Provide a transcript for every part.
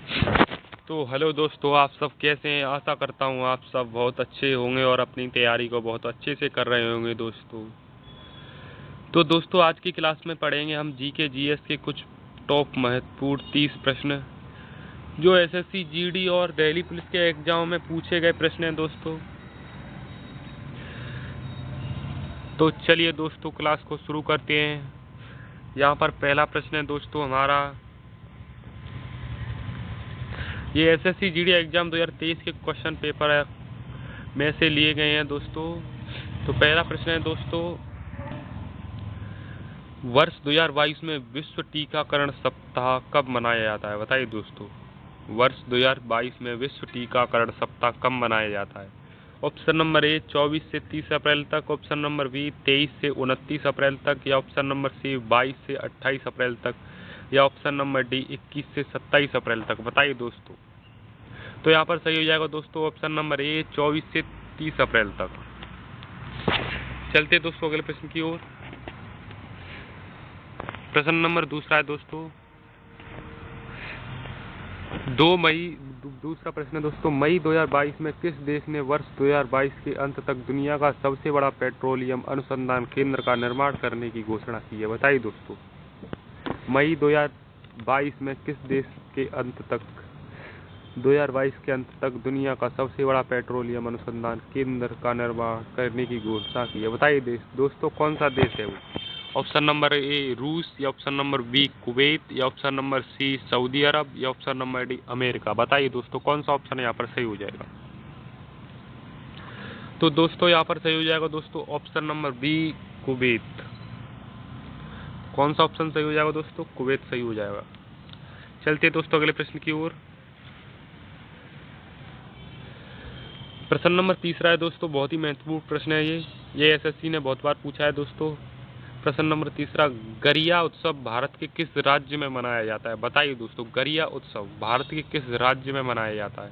तो हेलो दोस्तों, आप सब कैसे हैं। आशा करता हूँ आप सब बहुत अच्छे होंगे और अपनी तैयारी को बहुत अच्छे से कर रहे होंगे दोस्तों। तो दोस्तों, आज की क्लास में पढ़ेंगे हम जीके जीएस के कुछ टॉप महत्वपूर्ण 30 प्रश्न जो एसएससी जीडी और दिल्ली पुलिस के एग्जाम में पूछे गए प्रश्न हैं दोस्तों। तो चलिए दोस्तों, क्लास को शुरू करते हैं। यहाँ पर पहला प्रश्न है दोस्तों हमारा, ये एसएससी जीडी एग्जाम 2023 के क्वेश्चन पेपर में से लिए गए हैं दोस्तों। तो पहला प्रश्न है दोस्तों, वर्ष 2022 में विश्व टीकाकरण सप्ताह कब मनाया जाता है। बताइए दोस्तों, वर्ष 2022 में विश्व टीकाकरण सप्ताह कब मनाया जाता है। ऑप्शन नंबर ए 24 से 30 अप्रैल तक, ऑप्शन नंबर बी 23 से 29 अप्रैल तक, या ऑप्शन नंबर सी 22 से 28 अप्रैल तक, या ऑप्शन नंबर डी 21 से 27 अप्रैल तक। बताइए दोस्तों। तो यहाँ पर सही हो जाएगा दोस्तों ऑप्शन नंबर ए 24 से 30 अप्रैल तक। चलते दोस्तों अगले प्रश्न की ओर। प्रश्न नंबर दूसरा है दोस्तों, 2 मई दूसरा प्रश्न है दोस्तों, मई 2022 में किस देश ने वर्ष 2022 के अंत तक दुनिया का सबसे बड़ा पेट्रोलियम अनुसंधान केंद्र का निर्माण करने की घोषणा की है। बताइए दोस्तों, मई 2022 में किस देश के 2022 के अंत तक दुनिया का सबसे बड़ा पेट्रोलियम अनुसंधान केंद्र का निर्माण करने की घोषणा की है। बताइए दोस्तों कौन सा देश है वो। ऑप्शन नंबर ए रूस, या ऑप्शन नंबर बी कुवैत, या ऑप्शन नंबर सी सऊदी अरब, या ऑप्शन नंबर डी अमेरिका। बताइए दोस्तों कौन सा ऑप्शन यहाँ पर सही हो जाएगा। तो दोस्तों यहाँ पर सही हो जाएगा दोस्तों ऑप्शन नंबर बी कुवैत। कौन सा ऑप्शन सही हो जाएगा दोस्तों, कुवैत सही हो जाएगा। चलते दोस्तों अगले प्रश्न की ओर। प्रश्न नंबर तीसरा है दोस्तों, बहुत ही महत्वपूर्ण प्रश्न है ये एसएससी ने बहुत बार पूछा है दोस्तों। प्रश्न नंबर तीसरा, गरिया उत्सव भारत के किस राज्य में मनाया जाता है। बताइए दोस्तों, गरिया उत्सव भारत के किस राज्य में मनाया जाता है।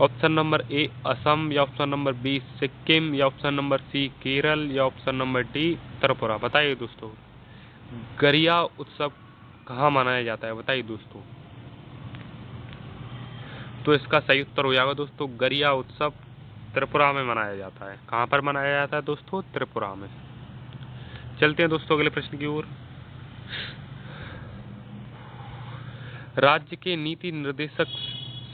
ऑप्शन नंबर ए असम, या ऑप्शन नंबर बी सिक्किम, या ऑप्शन नंबर सी केरल, या ऑप्शन नंबर डी त्रिपुरा। बताइए दोस्तों, गरिया उत्सव कहाँ मनाया जाता है। बताइए दोस्तों। तो इसका सही उत्तर हो जाएगा दोस्तों, गरिया उत्सव त्रिपुरा में मनाया जाता है। कहाँ पर मनाया जाता है दोस्तों, त्रिपुरा में। चलते हैं दोस्तों अगले प्रश्न की ओर। राज्य के नीति निर्देशक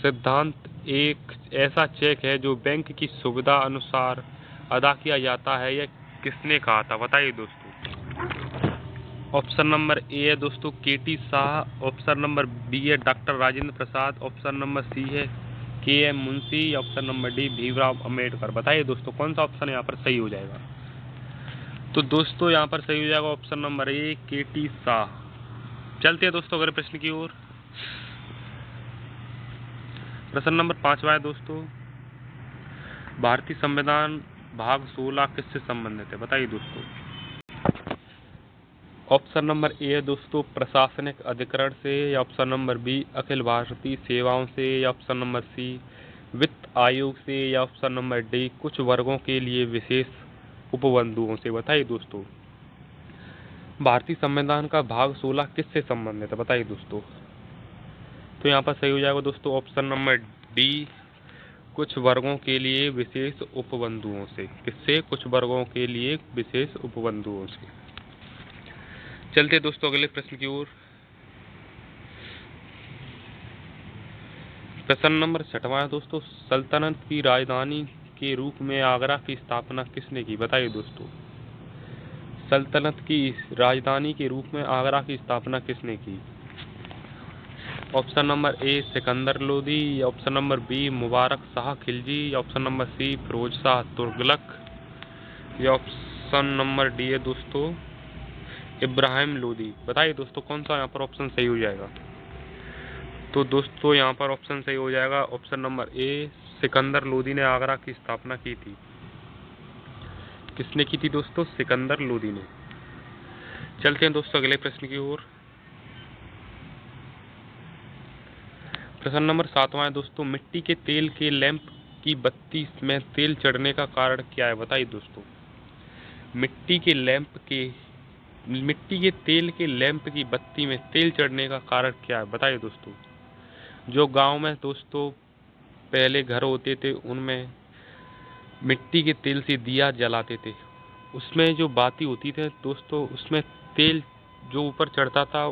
सिद्धांत एक ऐसा चेक है जो बैंक की सुविधा अनुसार अदा किया जाता है, यह किसने कहा था। बताइए दोस्तों। ऑप्शन नंबर ए है दोस्तों केटी शाह, ऑप्शन नंबर बी है डॉक्टर राजेंद्र प्रसाद, ऑप्शन नंबर सी है के एम मुंशी, या option number D Bhimrao Ambedkar. बताइए दोस्तों कौन सा ऑप्शन यहाँ पर सही हो जाएगा। तो दोस्तों यहाँ पर सही हो जाएगा ऑप्शन नंबर ए केटी शाह। चलते हैं दोस्तों अगले प्रश्न की ओर। प्रश्न नंबर 5वां है दोस्तों, भारतीय संविधान भाग 16 किससे संबंधित है। बताइए दोस्तों। ऑप्शन नंबर ए है दोस्तों प्रशासनिक अधिकरण से, या option number B Akhil Bharatiya सेवाओं से, या ऑप्शन नंबर सी वित्त आयोग से, या ऑप्शन नंबर डी कुछ वर्गों के लिए विशेष उपबंधुओं से। बताइए दोस्तों, भारतीय संविधान का भाग 16 किससे संबंधित है। बताइए दोस्तों। तो यहाँ पर सही हो जाएगा दोस्तों ऑप्शन नंबर डी कुछ वर्गों के लिए विशेष उपबंधुओं से। किससे, कुछ वर्गों के लिए विशेष उपबंधुओं से। चलते दोस्तों अगले प्रश्न की ओर। प्रश्न नंबर 6वां है दोस्तों, सल्तनत की राजधानी के रूप में आगरा की स्थापना किसने की। बताइए दोस्तों, सल्तनत की राजधानी के रूप में आगरा की स्थापना किसने की। Option number A Sikandar Lodi, या option number B Mubarak Shah Khilji, या option number C Firoz Shah Tughlaq, या ऑप्शन नंबर डी है दोस्तों इब्राहिम लोदी। बताइए दोस्तों कौन सा यहाँ पर ऑप्शन सही हो जाएगा। तो दोस्तों यहाँ पर ऑप्शन सही हो जाएगा option number A Sikandar Lodi ने आगरा की स्थापना की थी। किसने की थी दोस्तों, सिकंदर लोदी ने। चलते हैं दोस्तों अगले प्रश्न की ओर। प्रश्न नंबर 7वां है दोस्तों, मिट्टी के तेल के लैंप की बत्ती में तेल चढ़ने का कारण क्या है। बताइए दोस्तों, मिट्टी के तेल के लैंप की बत्ती में तेल चढ़ने का कारण क्या है। बताइए दोस्तों। जो गांव में दोस्तों पहले घर होते थे उनमें मिट्टी के तेल से दिया जलाते थे, उसमें जो बाती होती थी दोस्तों, उसमें तेल जो ऊपर चढ़ता था,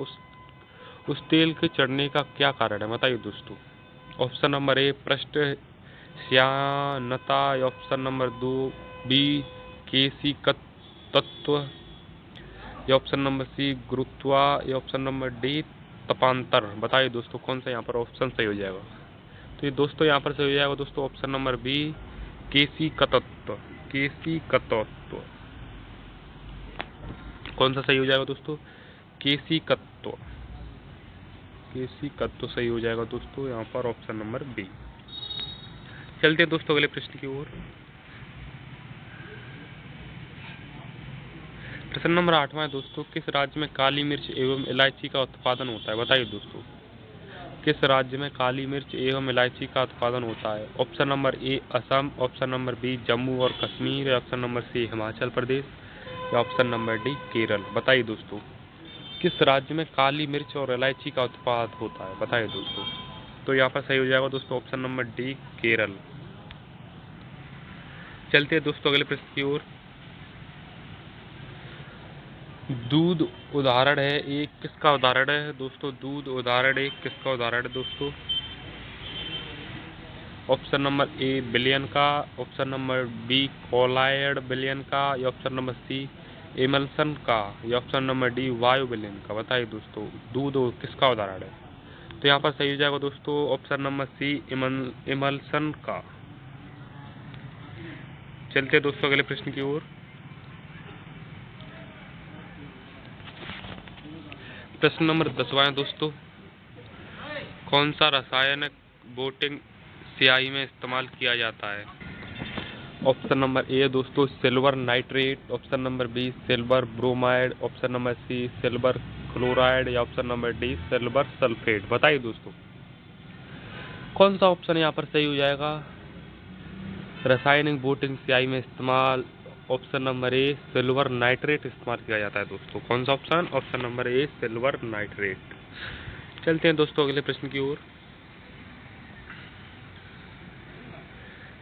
उस तेल के चढ़ने का क्या कारण है बताइए दोस्तों। ऑप्शन नंबर ए पृष्ठ श्यानता, या ऑप्शन नंबर 2 बी केशिकत तत्व, या ऑप्शन नंबर सी गुरुत्वा, या ऑप्शन नंबर डी तपांतर। बताइए दोस्तों कौन सा यहाँ पर ऑप्शन सही हो जाएगा। तो ये दोस्तों यहाँ पर सही हो जाएगा दोस्तों ऑप्शन नंबर बी केशिकतत्व। केशिकतत्व कौन सा सही हो जाएगा दोस्तों, केशिकत्व। केशिकत्व सही हो जाएगा दोस्तों यहाँ पर ऑप्शन नंबर बी। चलते हैं दोस्तों अगले प्रश्न की ओर। प्रश्न नंबर 8वां है दोस्तों, किस राज्य में काली मिर्च एवं इलायची का उत्पादन होता है। बताइए दोस्तों किस राज्य में काली मिर्च एवं इलायची का उत्पादन होता है। Option number A Assam, option number B Jammu और Kashmir, option number C Himachal Pradesh, या ऑप्शन नंबर डी केरल। बताइए दोस्तों किस राज्य में काली मिर्च और इलायची का उत्पादन होता है। बताइए दोस्तों। तो यहाँ पर सही हो जाएगा दोस्तों ऑप्शन नंबर डी केरल। चलते हैं दोस्तों अगले प्रश्न की ओर। दूध उदाहरण है एक किसका उदाहरण है दोस्तों। दूध उदाहरण एक किसका उदाहरण है दोस्तों। ऑप्शन नंबर ए विलयन का, ऑप्शन नंबर बी कोलायड विलयन का, या ऑप्शन नंबर सी इमल्सन का, या ऑप्शन नंबर डी वायु विलयन का। बताइए दोस्तों दूध किसका उदाहरण है। तो यहाँ पर सही हो जाएगा दोस्तों ऑप्शन नंबर सी इमल्सन का। चलते दोस्तों अगले प्रश्न की ओर। प्रश्न नंबर 10वां है दोस्तों, कौन सा रासायनिक बोटिंग स्याही में इस्तेमाल किया जाता है। ऑप्शन नंबर ए दोस्तों silver nitrate, option number B silver bromide, option number C silver chloride, या option number D silver sulphate. बताइए दोस्तों कौन सा ऑप्शन यहाँ पर सही हो जाएगा। रासायनिक बोटिंग स्याही में इस्तेमाल, ऑप्शन नंबर ए सिल्वर नाइट्रेट इस्तेमाल किया जाता है दोस्तों। कौन सा ऑप्शन, ऑप्शन नंबर ए सिल्वर नाइट्रेट। चलते हैं दोस्तों अगले प्रश्न की ओर।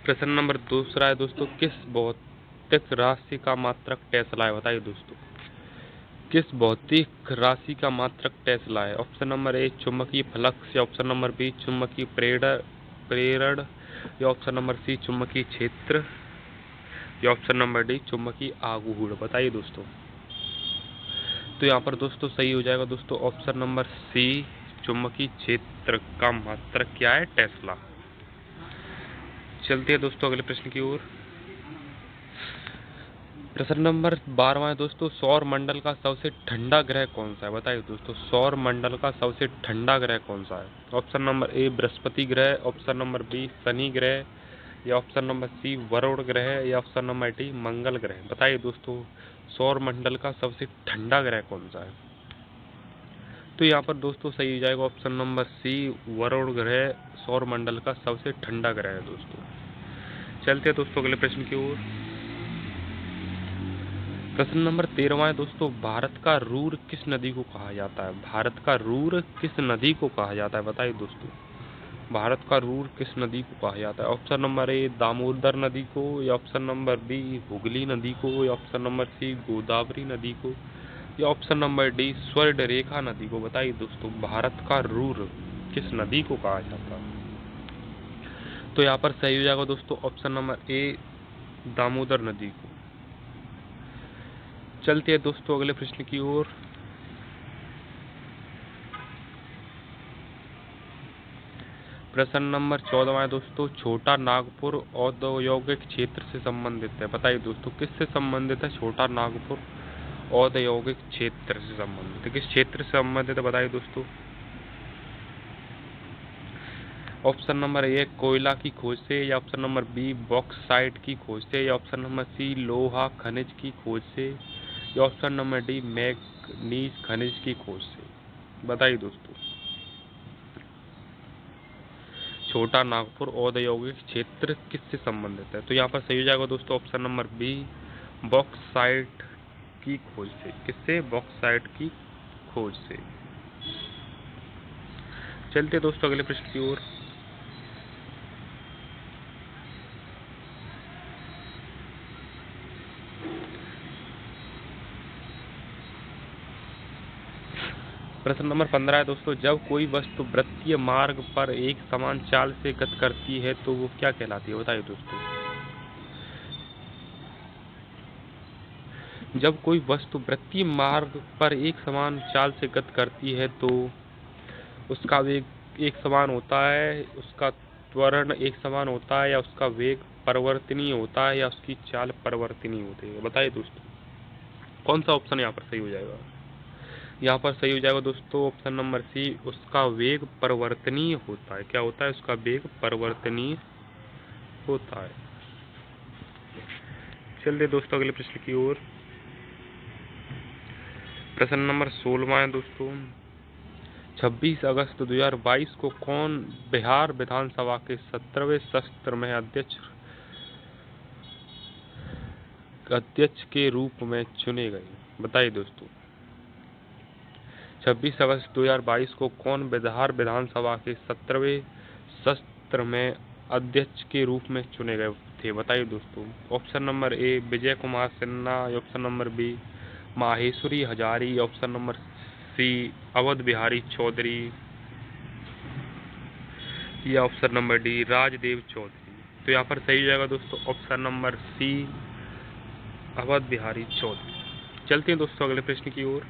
प्रश्न नंबर 2 है दोस्तों, किस भौतिक राशि का मात्रक टेस्ला है। बताइए दोस्तों किस भौतिक राशि का मात्रक टेस्ला है। ऑप्शन नंबर ए चुंबकीय फ्लक्स, या ऑप्शन नंबर बी चुंबकीय प्रेरण, या ऑप्शन नंबर सी चुंबकीय क्षेत्र, या ऑप्शन नंबर डी चुंबकीय आघूर्ण। बताइए दोस्तों। तो यहाँ पर दोस्तों सही हो जाएगा दोस्तों ऑप्शन नंबर सी चुंबकीय क्षेत्र का मात्रक क्या है, टेस्ला। चलते हैं दोस्तों अगले प्रश्न की ओर। प्रश्न नंबर 12वां है दोस्तों, सौर मंडल का सबसे ठंडा ग्रह कौन सा है। बताइए दोस्तों सौर मंडल का सबसे ठंडा ग्रह कौन सा है। ऑप्शन नंबर ए बृहस्पति ग्रह, ऑप्शन नंबर बी शनि ग्रह, या ऑप्शन नंबर सी वरुण ग्रह, या ऑप्शन नंबर डी मंगल ग्रह। बताइए दोस्तों सौर मंडल का सबसे ठंडा ग्रह कौन सा है। तो यहाँ पर दोस्तों सही हो जाएगा ऑप्शन नंबर सी वरुण ग्रह सौर मंडल का सबसे ठंडा ग्रह है दोस्तों। चलते हैं दोस्तों अगले प्रश्न की ओर। प्रश्न नंबर 13वां है दोस्तों, भारत का रूर किस नदी को कहा जाता है। भारत का रूर किस नदी को कहा जाता है। बताइए दोस्तों भारत का रूर किस नदी को कहा जाता है। ऑप्शन नंबर ए दामोदर नदी को, या ऑप्शन नंबर बी हुगली नदी को, या ऑप्शन नंबर सी गोदावरी नदी को, या ऑप्शन नंबर डी स्वर्ण रेखा नदी को। बताइए दोस्तों भारत का रूर किस नदी को कहा जाता है। तो यहाँ पर सही हो जाएगा दोस्तों ऑप्शन नंबर ए दामोदर नदी को। चलते हैं दोस्तों अगले प्रश्न की ओर। प्रश्न नंबर 14वां है दोस्तों, छोटा नागपुर औद्योगिक क्षेत्र से संबंधित है। बताइए दोस्तों किससे संबंधित है छोटा नागपुर औद्योगिक क्षेत्र से संबंधित है। किस क्षेत्र से संबंधित है बताइए दोस्तों। ऑप्शन नंबर ए कोयला की खोज से, या ऑप्शन नंबर बी बॉक्साइट की खोज से, या ऑप्शन नंबर सी लोहा खनिज की खोज से, या ऑप्शन नंबर डी मैग्नीज खनिज की खोज से। बताइए दोस्तों छोटा नागपुर औद्योगिक क्षेत्र किससे संबंधित है। तो यहाँ पर सही हो जाएगा दोस्तों ऑप्शन नंबर बी बॉक्साइट की खोज से। किससे, बॉक्साइट की खोज से। चलते दोस्तों अगले प्रश्न की ओर। प्रश्न नंबर 15 है दोस्तों, जब कोई वस्तु वृत्तीय मार्ग पर एक समान चाल से गति करती है तो वो क्या कहलाती है? बताइए दोस्तों। जब कोई वस्तु वृत्तीय मार्ग पर एक समान चाल से गति करती है तो उसका वेग एक समान होता है, उसका त्वरण एक समान होता है, या उसका वेग परिवर्तनीय होता है, या उसकी चाल परिवर्तनीय होती है? बताइए दोस्तों, कौन सा ऑप्शन यहाँ पर सही हो जाएगा? यहाँ पर सही हो जाएगा दोस्तों ऑप्शन नंबर सी, उसका वेग परिवर्तनीय होता है। क्या होता है? उसका वेग परिवर्तनीय होता है। चलिए दोस्तों अगले प्रश्न की ओर। प्रश्न नंबर 16 है दोस्तों, 26 अगस्त 2022 को कौन बिहार विधानसभा के 17वें सत्र में अध्यक्ष के रूप में चुने गए? बताइए दोस्तों, 26 अगस्त 2022 को कौन बिहार विधानसभा के 17वें सत्र में अध्यक्ष के रूप में चुने गए थे? बताइए दोस्तों। Option number A Vijay Kumar Sinha, option number B Maheshwari Hazari, option number C Awadh Bihari Chaudhary, या option number D Rajdev Chaudhary. तो यहाँ पर सही हो जाएगा दोस्तों option number C Awadh Bihari Chaudhary. चलते हैं दोस्तों अगले प्रश्न की ओर।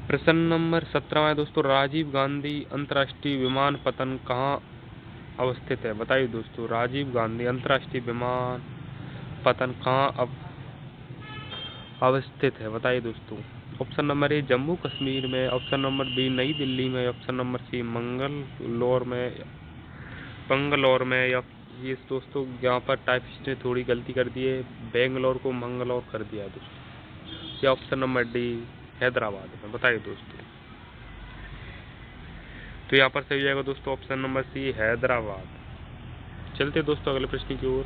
प्रश्न नंबर 17 है दोस्तों, राजीव गांधी अंतर्राष्ट्रीय विमानपत्तन कहाँ अवस्थित है? बताइए दोस्तों, राजीव गांधी अंतर्राष्ट्रीय विमानपत्तन कहाँ अवस्थित है? बताइए दोस्तों। ऑप्शन नंबर ए जम्मू कश्मीर में, ऑप्शन नंबर बी नई दिल्ली में, ऑप्शन नंबर सी मंगलौर में, या ये दोस्तों यहाँ पर टाइपिस्ट ने थोड़ी गलती कर दी है, बेंगलोर को मंगलौर कर दिया है दोस्तों, या ऑप्शन नंबर डी हैदराबाद में? बताइए दोस्तों। तो यहाँ पर सही हो जाएगा दोस्तों ऑप्शन नंबर सी हैदराबाद। चलते दोस्तों अगले प्रश्न की ओर।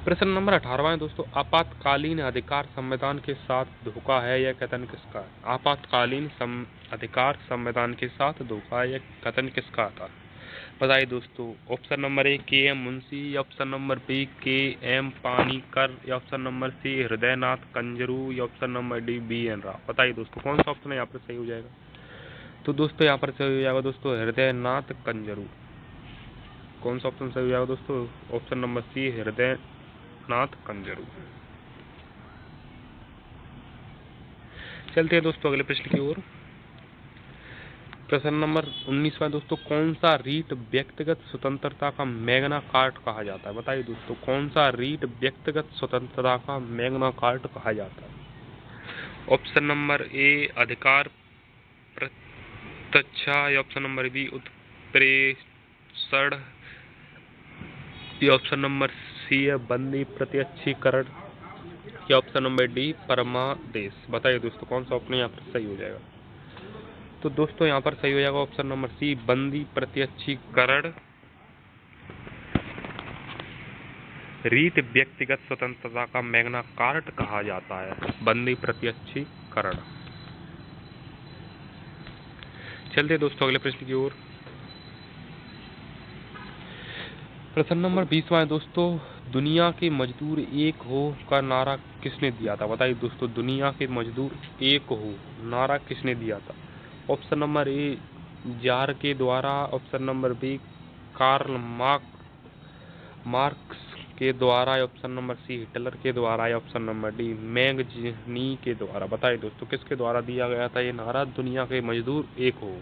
प्रश्न नंबर 18 है दोस्तों, आपातकालीन अधिकार संविधान के साथ धोखा है, यह कथन किसका है? आपातकालीन अधिकार संविधान के साथ धोखा है, यह कथन किसका था? बताइए दोस्तों। Option number A K M Munshi, option number B K M Panikkar, या option number C Hridaynath Kunzru, या option number D B N Rao. बताइए दोस्तों, कौन सा ऑप्शन यहाँ पर सही हो जाएगा? तो दोस्तों यहाँ पर सही हो जाएगा दोस्तों हृदयनाथ कंजरू। कौन सा ऑप्शन सही हो जाएगा दोस्तों? Option number C Hridaynath Kunzru. चलते हैं दोस्तों अगले प्रश्न की ओर। प्रश्न नंबर 19 में दोस्तों, कौन सा रीट व्यक्तिगत स्वतंत्रता का मैग्ना कार्टा कहा जाता है? बताइए दोस्तों, कौन सा रीट व्यक्तिगत स्वतंत्रता का मैग्ना कार्टा कहा जाता है? ऑप्शन नंबर ए अधिकार प्रत्यक्षा, या ऑप्शन नंबर बी उत्प्रेषण, या ऑप्शन नंबर सी है बंदी प्रत्यक्षीकरण, या ऑप्शन नंबर डी परमादेश। बताइए दोस्तों, कौन सा ऑप्शन यहाँ पर सही हो जाएगा? तो दोस्तों यहाँ पर सही हो जाएगा ऑप्शन नंबर सी बंदी प्रत्यक्षीकरण रीट व्यक्तिगत स्वतंत्रता का मैग्ना कार्टा कहा जाता है, बंदी प्रत्यक्षीकरण। चलते दोस्तों अगले प्रश्न की ओर। प्रश्न नंबर 20 है दोस्तों, दुनिया के मजदूर एक हो का नारा किसने दिया था? बताइए दोस्तों, दुनिया के मजदूर एक हो नारा किसने दिया था? ऑप्शन नंबर ए जार के द्वारा, option number B Karl Marx के द्वारा, ऑप्शन नंबर सी हिटलर के द्वारा, या ऑप्शन नंबर डी मैगजीनी के द्वारा। बताइए दोस्तों, किसके द्वारा दिया गया था ये नारा, दुनिया के मजदूर एक हो?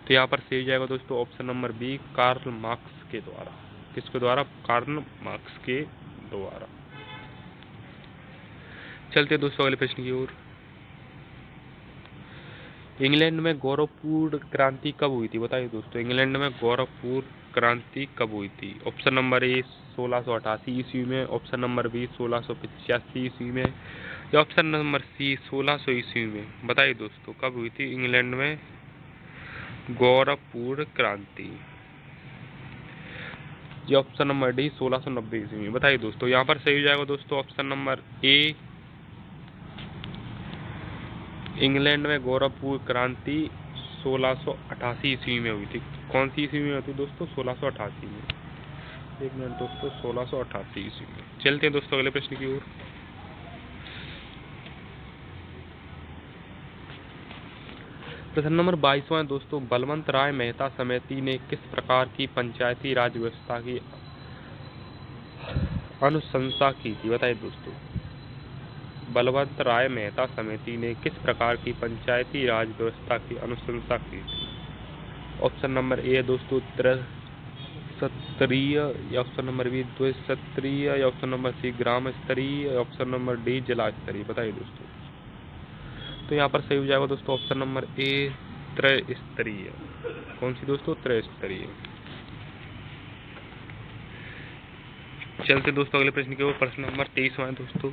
तो यहाँ पर सही जाएगा दोस्तों option number B Karl Marx के द्वारा। किसके द्वारा? कार्ल मार्क्स के द्वारा। चलते दोस्तों अगले प्रश्न की ओर। इंग्लैंड में गौरवपूर्ण क्रांति कब हुई थी? बताइए दोस्तों, इंग्लैंड में गौरवपूर्ण क्रांति कब हुई थी? ऑप्शन नंबर ए 1688 ईस्वी में, ऑप्शन नंबर बी 1685 ईस्वी में, या ऑप्शन नंबर सी 1600 ईस्वी में? बताइए दोस्तों, कब हुई थी इंग्लैंड में गौरवपूर्ण क्रांति? या ऑप्शन नंबर डी 1690 ईस्वी में? बताइए दोस्तों। यहाँ पर सही हो जाएगा दोस्तों ऑप्शन नंबर ए, इंग्लैंड में गौरवपूर्ण क्रांति 1688 ईस्वी में हुई थी। कौन सी ईस्वी में होती दोस्तों? 1688 में। एक मिनट दोस्तों, 1688 ईस्वी में। चलते हैं दोस्तों अगले प्रश्न की ओर। प्रश्न नंबर 22वां दोस्तों, बलवंत राय मेहता समिति ने किस प्रकार की पंचायती राज व्यवस्था की अनुशंसा की थी? बताइए दोस्तों। बलवंत राय मेहता समिति ने किस प्रकार की पंचायती राज व्यवस्था की अनुशंसा की थी? ऑप्शन नंबर ए है दोस्तों त्रिस्तरीय, या ऑप्शन नंबर बी द्विस्तरीय, या ऑप्शन नंबर सी ग्राम स्तरीय, या ऑप्शन नंबर डी जिला स्तरीय। बताइए दोस्तों। तो यहाँ पर सही हो जाएगा दोस्तों ऑप्शन नंबर ए त्रयस्तरीय। कौन सी दोस्तों? त्रयस्तरीय। चलते दोस्तों अगले प्रश्न की ओर। प्रश्न नंबर 23वां दोस्तों,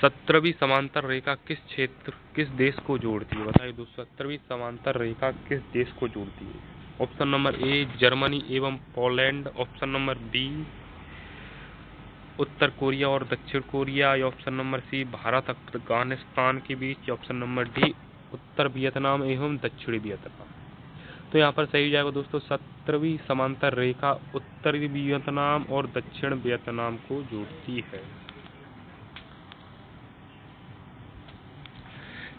17वीं समांतर रेखा किस देश को जोड़ती है? बताइए दोस्तों। 17वीं समांतर रेखा किस देश को जोड़ती है? ऑप्शन नंबर ए जर्मनी एवं पोलैंड, ऑप्शन नंबर बी उत्तर कोरिया और दक्षिण कोरिया, या option number C Bharat Afghanistan के बीच, या ऑप्शन नंबर डी उत्तर वियतनाम एवं दक्षिणी वियतनाम। तो यहाँ पर सही हो जाएगा दोस्तों 17वीं समांतर रेखा उत्तरी वियतनाम और दक्षिण वियतनाम को जोड़ती है।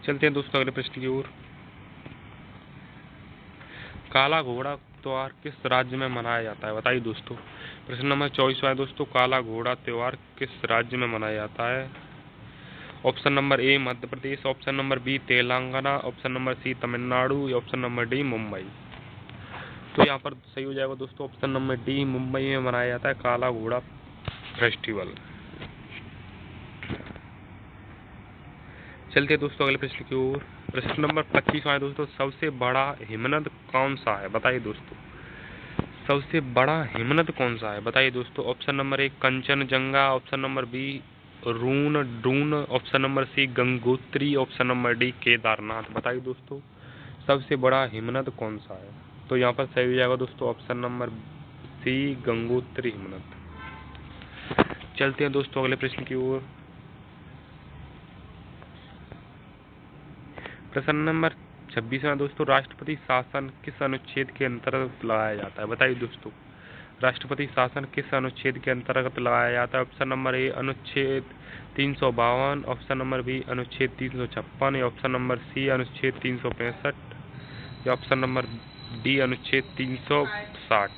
चलते हैं दोस्तों अगले प्रश्न की ओर। काला घोड़ा त्योहार किस राज्य में मनाया जाता है? बताइए दोस्तों। प्रश्न नंबर 24वां दोस्तों, काला घोड़ा त्योहार किस राज्य में मनाया जाता है? Option number A Madhya Pradesh, option number B Telangana, option number C Tamil Nadu, या ऑप्शन नंबर डी मुंबई। तो यहाँ पर सही हो जाएगा दोस्तों ऑप्शन नंबर डी, मुंबई में मनाया जाता है काला घोड़ा फेस्टिवल। चलते हैं दोस्तों अगले प्रश्न की ओर। प्रश्न नंबर 25वां दोस्तों, सबसे बड़ा हिमनद कौन सा है? बताइए दोस्तों। सबसे बड़ा हिमनद कौन सा है? बताइए दोस्तों। Option number A Kanchenjunga, option number B ड्रून, option number C Gangotri, option number D Kedarnath. बताइए दोस्तों सबसे बड़ा हिमनद कौन सा है? तो यहाँ पर सही हो जाएगा दोस्तों ऑप्शन नंबर सी गंगोत्री हिमनद। चलते हैं दोस्तों अगले प्रश्न की ओर। प्रश्न नंबर 26वां दोस्तों, राष्ट्रपति शासन किस अनुच्छेद के अंतर्गत लगाया जाता है? बताइए दोस्तों। राष्ट्रपति शासन किस अनुच्छेद के अंतर्गत लगाया जाता है? ऑप्शन नंबर ए अनुच्छेद 352, ऑप्शन नंबर बी अनुच्छेद 356, या ऑप्शन नंबर सी अनुच्छेद 365, या ऑप्शन नंबर डी अनुच्छेद 360।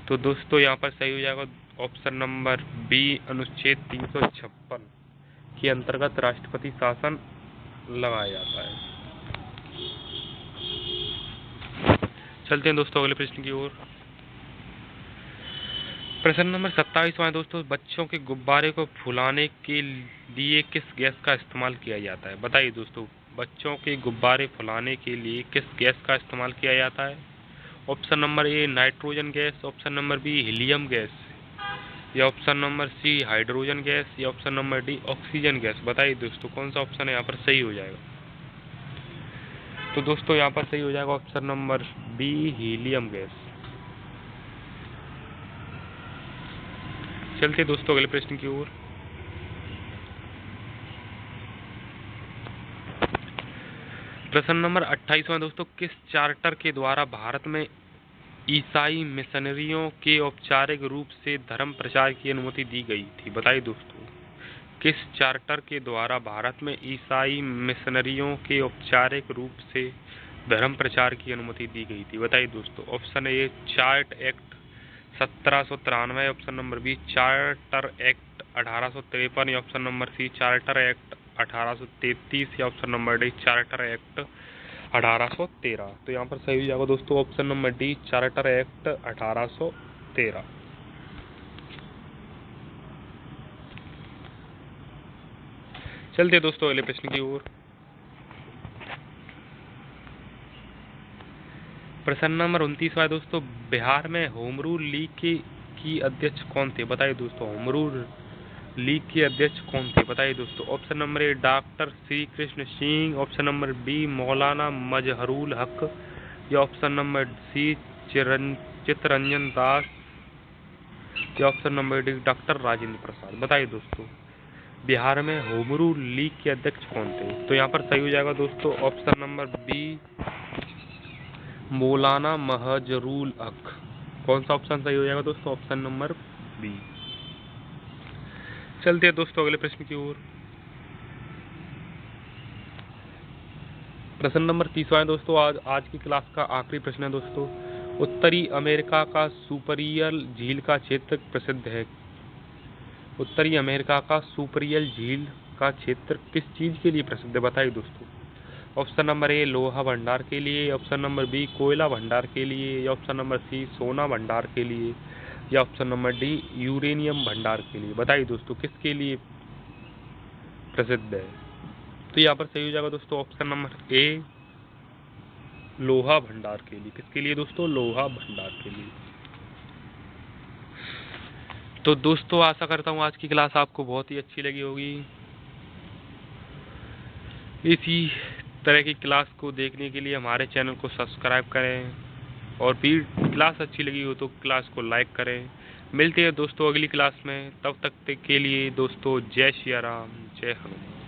तो दोस्तों यहाँ पर सही हो जाएगा ऑप्शन नंबर बी अनुच्छेद 356 के अंतर्गत राष्ट्रपति शासन लगाया जाता है। चलते हैं दोस्तों अगले प्रश्न की ओर। प्रश्न नंबर 27वां दोस्तों, बच्चों के गुब्बारे को फुलाने के लिए किस गैस का इस्तेमाल किया जाता है? बताइए दोस्तों। बच्चों के गुब्बारे फुलाने के लिए किस गैस का इस्तेमाल किया जाता है? Option number A nitrogen gas, option number B helium gas, या option number C hydrogen gas, या option number D oxygen gas. बताइए दोस्तों कौन सा ऑप्शन है यहाँ पर सही हो जाएगा? तो दोस्तों यहाँ पर सही हो जाएगा option number B helium gas. चलते दोस्तों अगले प्रश्न की ओर। प्रश्न नंबर 28वां दोस्तों, किस चार्टर के द्वारा भारत में ईसाई मिशनरियों के औपचारिक रूप से धर्म प्रचार की अनुमति दी गई थी? बताइए दोस्तों। किस चार्टर के द्वारा भारत में ईसाई मिशनरियों के औपचारिक रूप से धर्म प्रचार की अनुमति दी गई थी? बताइए दोस्तों। Option A chart act 1793, option number B charter act 1853, या option number C charter act 1833, या option number D charter act 1813। तो यहाँ पर सही हो जाएगा दोस्तों option number D charter act 1813। चलते दोस्तों अगले प्रश्न की ओर। प्रश्न नंबर 29वां दोस्तों, बिहार में होम रूल लीग की अध्यक्ष कौन थे? बताइए दोस्तों। होम रूल लीग के अध्यक्ष कौन थे? बताइए दोस्तों। Option number A doctor Shri Krishna Singh, option number B Maulana Mazharul Haque, या option number C Chittaranjan Das, या option number D doctor Rajendra Prasad. बताइए दोस्तों, बिहार में होम रूल लीग के अध्यक्ष कौन थे? तो यहाँ पर सही हो जाएगा दोस्तों ऑप्शन नंबर बी, मौलाना महजरूल हक। कौन सा ऑप्शन सही हो जाएगा दोस्तों? Option number B. चलते हैं दोस्तों अगले प्रश्न की ओर। प्रश्न नंबर 30 है दोस्तों, आज की क्लास का आखिरी प्रश्न है दोस्तों। उत्तरी अमेरिका का सुपरियल झील का क्षेत्र प्रसिद्ध है। उत्तरी अमेरिका का सुपरियल झील का क्षेत्र किस चीज के लिए प्रसिद्ध है? बताइए दोस्तों। ऑप्शन नंबर ए लोहा भंडार के लिए, ऑप्शन नंबर बी कोयला भंडार के लिए, या ऑप्शन नंबर सी सोना भंडार के लिए, या ऑप्शन नंबर डी यूरेनियम भंडार के लिए। बताइए दोस्तों किसके लिए प्रसिद्ध है? तो यहाँ पर सही हो जाएगा दोस्तों ऑप्शन नंबर ए लोहा भंडार के लिए। किसके लिए दोस्तों? लोहा भंडार के लिए। तो दोस्तों आशा करता हूँ आज की क्लास आपको बहुत ही अच्छी लगी होगी। इसी तरह की क्लास को देखने के लिए हमारे चैनल को सब्सक्राइब करें, और फिर क्लास अच्छी लगी हो तो क्लास को लाइक करें। मिलते हैं दोस्तों अगली क्लास में, तब तक के लिए दोस्तों जय श्री राम, जय हनुमान।